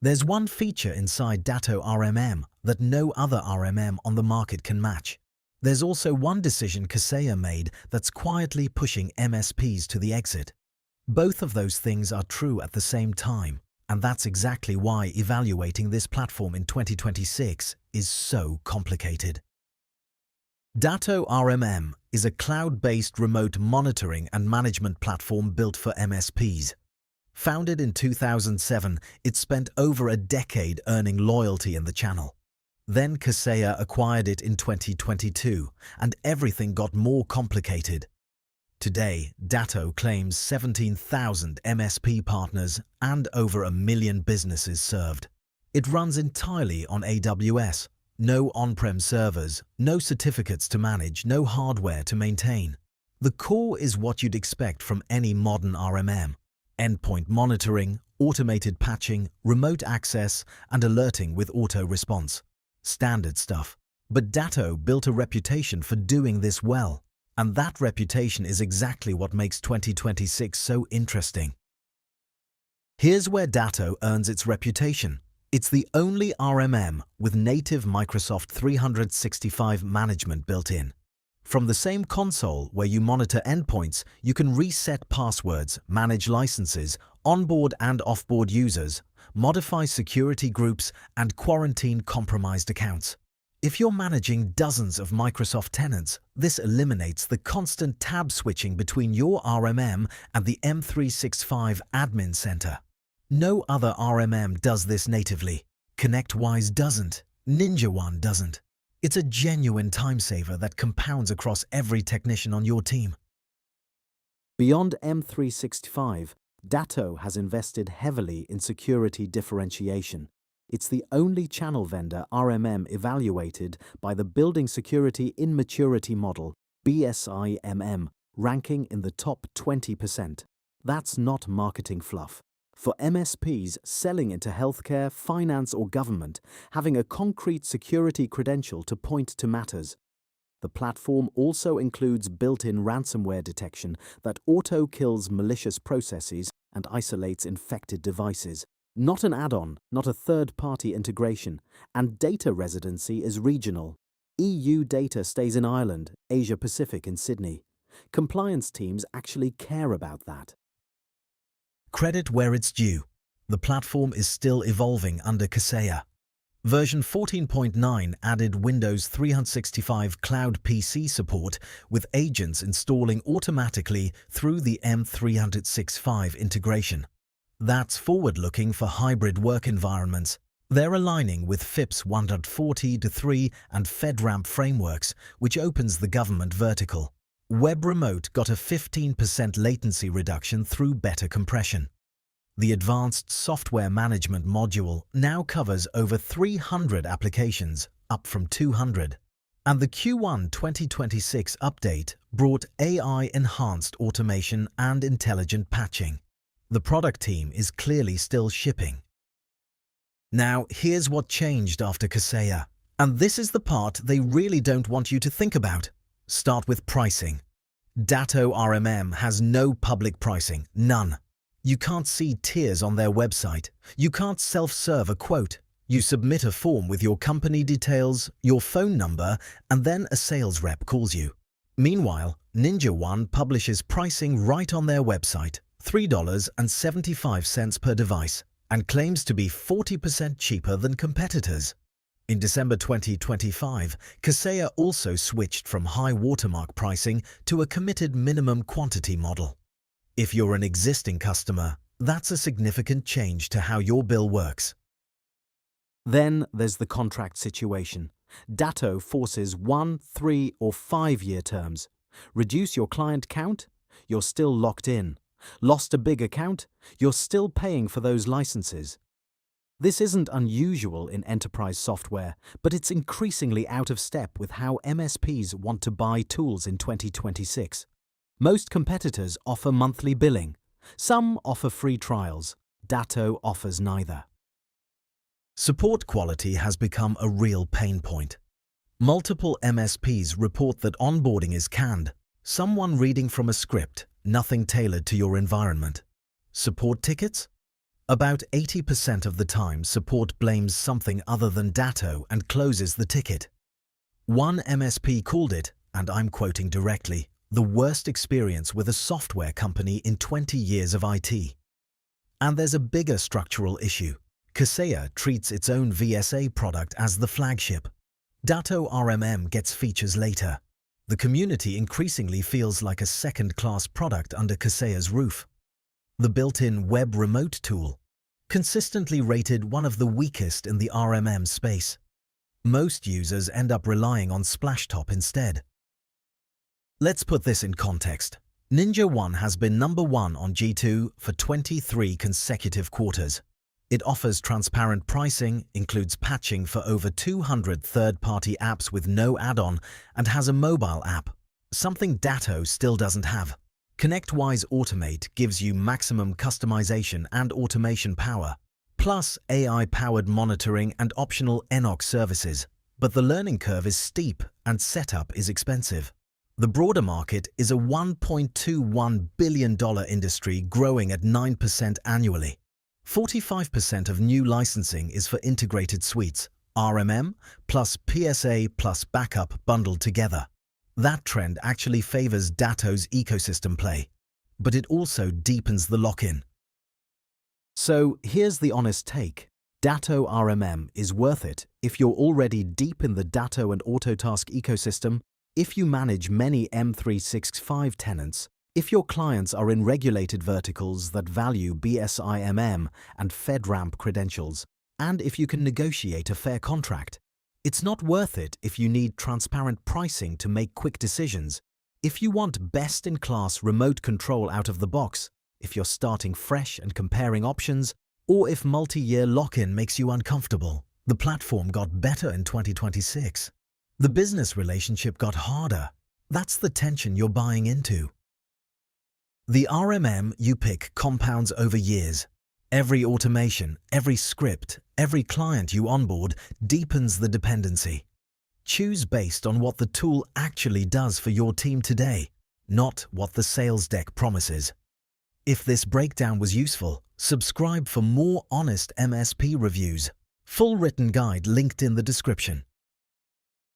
There's one feature inside Datto RMM that no other RMM on the market can match. There's also one decision Kaseya made that's quietly pushing MSPs to the exit. Both of those things are true at the same time, and that's exactly why evaluating this platform in 2026 is so complicated. Datto RMM is a cloud-based remote monitoring and management platform built for MSPs. Founded in 2007, it spent over a decade earning loyalty in the channel. Then Kaseya acquired it in 2022, and everything got more complicated. Today, Datto claims 17,000 MSP partners and over 1 million businesses served. It runs entirely on AWS. No on-prem servers, no certificates to manage, no hardware to maintain. The core is what you'd expect from any modern RMM. Endpoint monitoring, automated patching, remote access, and alerting with auto-response. Standard stuff. But Datto built a reputation for doing this well. And that reputation is exactly what makes 2026 so interesting. Here's where Datto earns its reputation. It's the only RMM with native Microsoft 365 management built in. From the same console where you monitor endpoints, you can reset passwords, manage licenses, onboard and offboard users, modify security groups, and quarantine compromised accounts. If you're managing dozens of Microsoft tenants, this eliminates the constant tab switching between your RMM and the M365 admin center. No other RMM does this natively. ConnectWise doesn't. NinjaOne doesn't. It's a genuine time saver that compounds across every technician on your team. Beyond M365, Datto has invested heavily in security differentiation. It's the only channel vendor RMM evaluated by the Building Security in Maturity model, BSIMM, ranking in the top 20%. That's not marketing fluff. For MSPs selling into healthcare, finance, or government, having a concrete security credential to point to matters. The platform also includes built-in ransomware detection that auto-kills malicious processes and isolates infected devices. Not an add-on, not a third-party integration, and data residency is regional. EU data stays in Ireland, Asia Pacific in Sydney. Compliance teams actually care about that. Credit where it's due. The platform is still evolving under Kaseya. Version 14.9 added Windows 365 Cloud PC support with agents installing automatically through the M365 integration. That's forward-looking for hybrid work environments. They're aligning with FIPS 140.3 and FedRAMP frameworks, which opens the government vertical. Web Remote got a 15% latency reduction through better compression. The Advanced Software Management module now covers over 300 applications, up from 200. And the Q1 2026 update brought AI-enhanced automation and intelligent patching. The product team is clearly still shipping. Now, here's what changed after Kaseya. And this is the part they really don't want you to think about. Start with pricing. Datto RMM has no public pricing, none. You can't see tiers on their website. You can't self-serve a quote. You submit a form with your company details, your phone number, and then a sales rep calls you. Meanwhile, NinjaOne publishes pricing right on their website, $3.75 per device, and claims to be 40% cheaper than competitors. In December 2025, Kaseya also switched from high watermark pricing to a committed minimum quantity model. If you're an existing customer, that's a significant change to how your bill works. Then there's the contract situation. Datto forces 1, 3, or 5-year terms. Reduce your client count? You're still locked in. Lost a big account? You're still paying for those licenses. This isn't unusual in enterprise software, but it's increasingly out of step with how MSPs want to buy tools in 2026. Most competitors offer monthly billing. Some offer free trials. Datto offers neither. Support quality has become a real pain point. Multiple MSPs report that onboarding is canned, someone reading from a script, nothing tailored to your environment. Support tickets? About 80% of the time, support blames something other than Datto and closes the ticket. One MSP called it, and I'm quoting directly, the worst experience with a software company in 20 years of IT. And there's a bigger structural issue. Kaseya treats its own VSA product as the flagship. Datto RMM gets features later. The community increasingly feels like a second-class product under Kaseya's roof. The built-in web remote tool, consistently rated one of the weakest in the RMM space. Most users end up relying on Splashtop instead. Let's put this in context. NinjaOne has been number 1 on G2 for 23 consecutive quarters. It offers transparent pricing, includes patching for over 200 third-party apps with no add-on, and has a mobile app, something Datto still doesn't have. ConnectWise Automate gives you maximum customization and automation power, plus AI-powered monitoring and optional NOC services. But the learning curve is steep and setup is expensive. The broader market is a $1.21 billion industry growing at 9% annually. 45% of new licensing is for integrated suites, RMM plus PSA plus backup bundled together. That trend actually favors Datto's ecosystem play, but it also deepens the lock-in. So here's the honest take. Datto RMM is worth it if you're already deep in the Datto and Autotask ecosystem, if you manage many M365 tenants, if your clients are in regulated verticals that value BSIMM and FedRAMP credentials, and if you can negotiate a fair contract. It's not worth it if you need transparent pricing to make quick decisions, if you want best-in-class remote control out of the box, if you're starting fresh and comparing options, or if multi-year lock-in makes you uncomfortable. The platform got better in 2026. The business relationship got harder. That's the tension you're buying into. The RMM you pick compounds over years. Every automation, every script, every client you onboard deepens the dependency. Choose based on what the tool actually does for your team today, not what the sales deck promises. If this breakdown was useful, subscribe for more honest MSP reviews. Full written guide linked in the description.